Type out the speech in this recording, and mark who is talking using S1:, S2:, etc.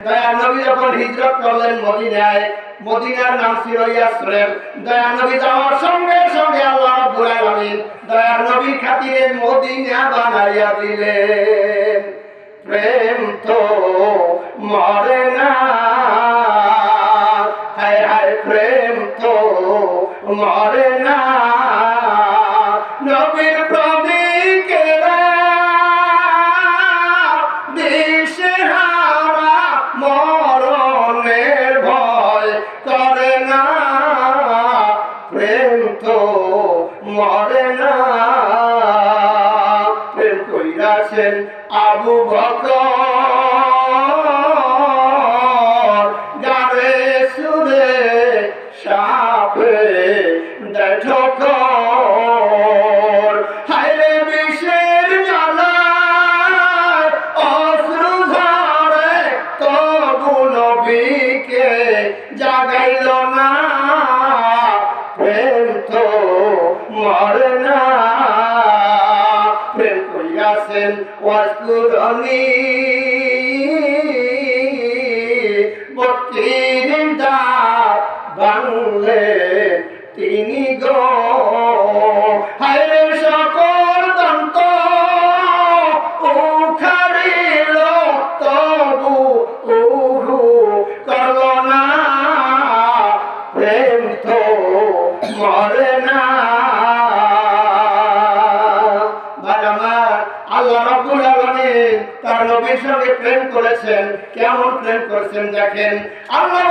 S1: দয়ার নবী যখন হিজরত করলেন মদিনায়, মদিনার নাম ছিল ইয়াসরিব। দয়ার নবী যাওয়ার সঙ্গে সঙ্গে আল্লাহ রাব্বুল আলামিন দয়ার নবীর খাতিরে মদিনা বানাইয়া দিলেন। প্রেম তো মরে না, হায় হায় প্রেম তো মরে না। নবীর প্রেমিকেরা দিশেহারা মরণের ভয় করে না। প্রেম তো মরে না। প্রেম কইরাছেন আবু বকর, গারে সুরে সাপে ঠোকর। হায়রে বিষের জ্বালায় অশ্রু ঝরে, তবু নবীকে জাগাইল না। প্রেম তো মরে না। প্রেম কইয়াছেন ওয়াজকুরনি বত্রিশ দাঁত বাংলে তিনি গো। হায়রে সকল দন্ত উখারিল, তবু উহু করল না। প্রেম তো মরে না। আল্লাহ রাব্বুল আলামিন তার নবীর সঙ্গে প্রেম করেছেন। কেমন প্রেম করেছেন দেখেন। আল্লাহ